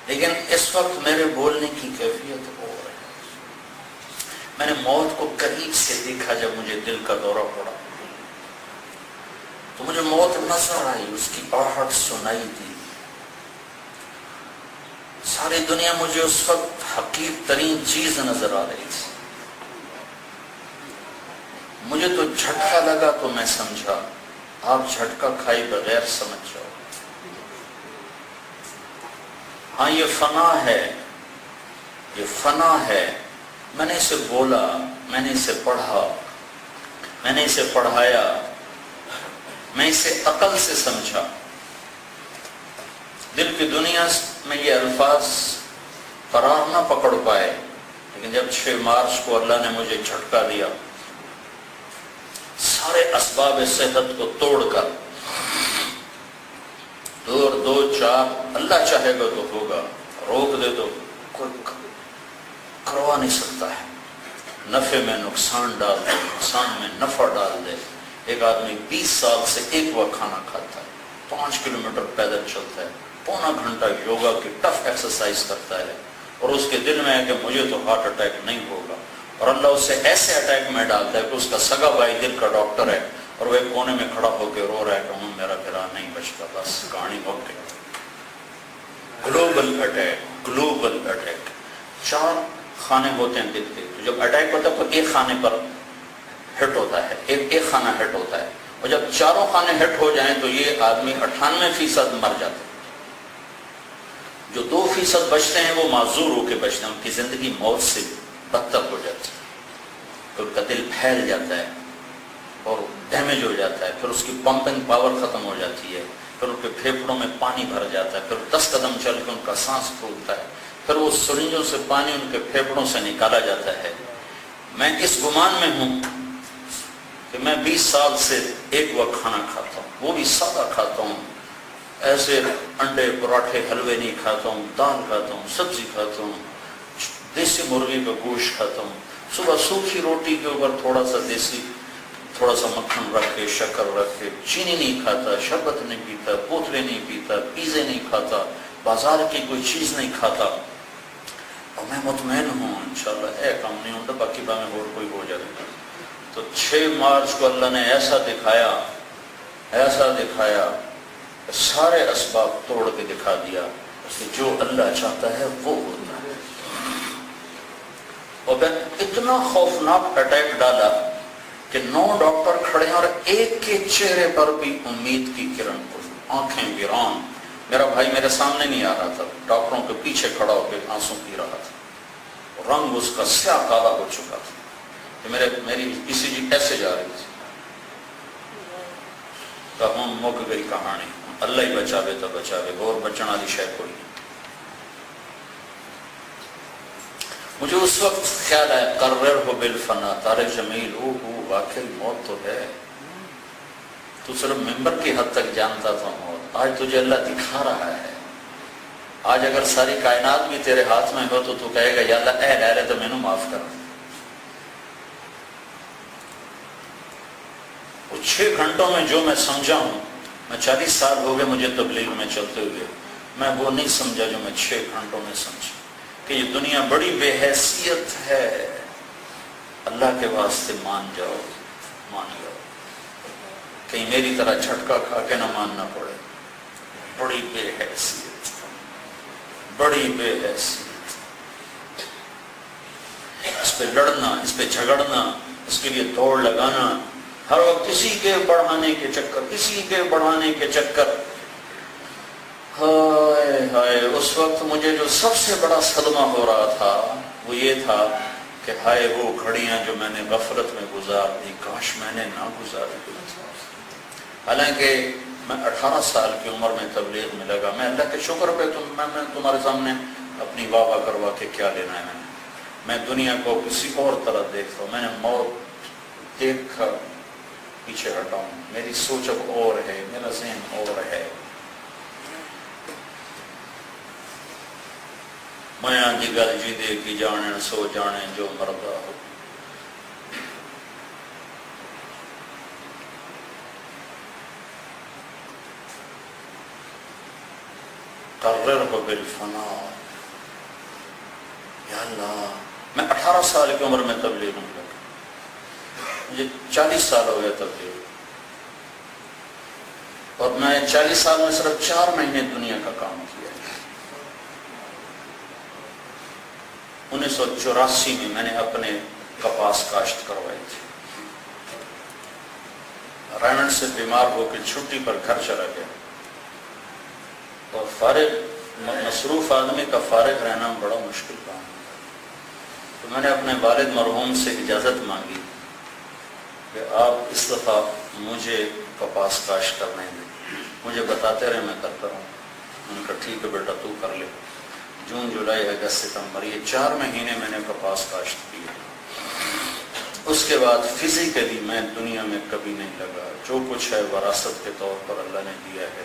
لیکن اس وقت میرے بولنے کی کیفیت اور ہے. میں نے موت کو قریب سے دیکھا جب مجھے دل کا دورہ پڑا تو مجھے موت نظر آئی، اس کی آہٹ سنائی دی. ساری دنیا مجھے اس وقت حقیر ترین چیز نظر آ رہی تھی. مجھے تو جھٹکا لگا تو میں سمجھا، آپ جھٹکا کھائی بغیر سمجھ جاؤ. ہاں یہ فنا ہے، یہ فنا ہے. میں نے اسے بولا، میں نے اسے پڑھا، میں نے اسے پڑھایا، میں اسے عقل سے سمجھا. دل کی دنیا میں یہ الفاظ قرار نہ پکڑ پائے، لیکن جب 6 مارچ کو اللہ نے مجھے جھٹکا دیا، سارے اسباب صحت کو توڑ کر 2 4 اللہ چاہے گا تو ہوگا، روک دے تو کوئی کروا نہیں سکتا ہے. نفع میں نقصان ڈال دے، نقصان میں نفع ڈال دے. ایک آدمی 20 سال سے ایک وقت کھانا کھاتا ہے، 5 کلومیٹر پیدل چلتا ہے، پونا گھنٹہ یوگا کی ٹف ایکسرسائز کرتا ہے، اور اس کے دل میں ہے کہ مجھے تو ہارٹ اٹیک نہیں ہوگا، اور اللہ اسے ایسے اٹیک میں ڈالتا ہے کہ اس کا سگا بھائی دل کا ڈاکٹر ہے اور وہ ایک کونے میں کھڑا ہو کے رو رہا ہے کہ میرا گھرا نہیں بچتا، بس کہانی ہو گئی. Global attack, global attack. 4 خانے ہوتے ہیں دل کے، تو جب اٹیک ہوتا ہے تو ایک خانے پر ہٹ ہوتا ہے، ایک خانہ ہٹ ہوتا ہے، اور جب چاروں خانے ہٹ ہو جائیں تو یہ آدمی 98% مر جاتا ہے. جو 2% بچتے ہیں وہ معذور ہو کے بچتے ہیں، ان کی زندگی موت سے بدتر ہو جاتی ہے. ان کا دل پھیل جاتا ہے اور ڈیمیج ہو جاتا ہے، پھر اس کی پمپنگ پاور ختم ہو جاتی ہے، پھر ان کے پھیپھڑوں میں پانی بھر جاتا ہے، پھر 10 قدم چل کے ان کا سانس پھولتا ہے، پھر وہ سرنجوں سے پانی ان کے پھیپھڑوں سے نکالا جاتا ہے. میں اس گمان میں ہوں کہ میں 20 سال سے ایک وقت کھانا کھاتا ہوں، وہ بھی سادہ کھاتا ہوں، ایسے انڈے پراٹھے حلوے نہیں کھاتا ہوں، دال کھاتا ہوں، سبزی کھاتا ہوں، دیسی مرغی کا گوشت کھاتا ہوں. صبح سوکھی روٹی کے اوپر تھوڑا سا مکھن رکھ کے، شکر رکھ کے. چینی نہیں کھاتا، شربت نہیں پیتا، بوتلیں نہیں پیتا، پیزے نہیں کھاتا، بازار کی کوئی چیز نہیں کھاتا. اور میں مطمئن ہوں انشاءاللہ ایک کام نہیں ہوتا، باقی بامیں اور کوئی ہو جائے گا. تو 6 مارچ کو اللہ نے ایسا دکھایا، سارے اسباب توڑ کے دکھا دیا کہ جو اللہ چاہتا ہے وہ ہوتا ہے. اور پھر اتنا خوفناک اٹیک ڈالا کہ 9 ڈاکٹر کھڑے ہیں اور ایک کے چہرے پر بھی امید کی کرن کو، آنکھیں ویران. میرا بھائی میرے سامنے نہیں آ رہا تھا، ڈاکٹروں کے پیچھے کھڑا ہو کے آنسو پی رہا تھا، رنگ اس کا سیاہ کالا ہو چکا تھا. میری کسی جی ایسے جا رہی تھی. تو ہم مک گئی کہانی، اللہ ہی بچاوے تو بچاوے، اور بچن والی شے کوئی نہیں. مجھے اس وقت خیال آیا قرر ہو بالفنا، طارق جمیل ہو واقعی موت تو ہے، تو صرف ممبر کی حد تک جانتا تھا موت، آج تجھے اللہ دکھا رہا ہے. آج اگر ساری کائنات بھی تیرے ہاتھ میں ہو تو تو کہے گا یا اللہ اے لے تو میں نے معاف کر. وہ 6 گھنٹوں میں جو میں سمجھا ہوں، میں 40 سال ہو گئے مجھے تبلیغ میں چلتے ہوئے، میں وہ نہیں سمجھا جو میں 6 گھنٹوں میں سمجھا، کہ یہ دنیا بڑی بے حیثیت ہے. اللہ کے واسطے مان جاؤ، کہیں میری طرح جھٹکا کھا کے نہ ماننا پڑے. بڑی بے حیثیت، بڑی بے حیثیت. اس پہ لڑنا، اس پہ جھگڑنا، اس کے لیے دوڑ لگانا، ہر وقت کسی کے بڑھانے کے چکر. ہائے ہائے. اس وقت مجھے جو سب سے بڑا صدمہ ہو رہا تھا وہ یہ تھا کہ ہائے وہ گھڑیاں جو میں نے غفلت میں گزار دی، کاش میں نے نہ گزاری. حالانکہ میں 18 سال کی عمر میں تبلیغ میں لگا. میں اللہ کے شکر پہ میں تمہارے سامنے اپنی واہ کروا کے کیا لینا ہے. میں دنیا کو کسی اور طرح دیکھتا ہوں. میں نے موت دیکھ کر پیچھے ہٹاؤں. میری سوچ اب اور ہے، میرا ذہن اور ہے. میاں دی گل جی دے کی جانے سو جانے جو مردہ ہو. قررہ بالفنا، یا اللہ میں 18 سال کی عمر میں تبلیغ میں لگا، مجھے 40 سال ہو گیا تبلیغ، اور میں 40 سال میں صرف 4 مہینے دنیا کا کام کیا۔ 1984 میں میں نے اپنے کپاس کاشت کروائی تھی، رائمنڈ سے بیمار ہو کے چھٹی پر گھر چلا گیا، اور فارغ مصروف آدمی کا فارغ رہنا بڑا مشکل کام ہے، تو میں نے اپنے والد مرحوم سے اجازت مانگی کہ آپ اس دفعہ مجھے کپاس کاشت کرنے دیں، مجھے بتاتے رہے میں کرتا رہوں۔ میں نے کہا ٹھیک ہے بیٹا تو کر لے۔ جون جولائی اگست ستمبر یہ 4 مہینے میں نے کپاس کاشت کی۔ اس کے بعد فزیکلی میں دنیا میں کبھی نہیں لگا، جو کچھ ہے وراثت کے طور پر اللہ نے دیا ہے۔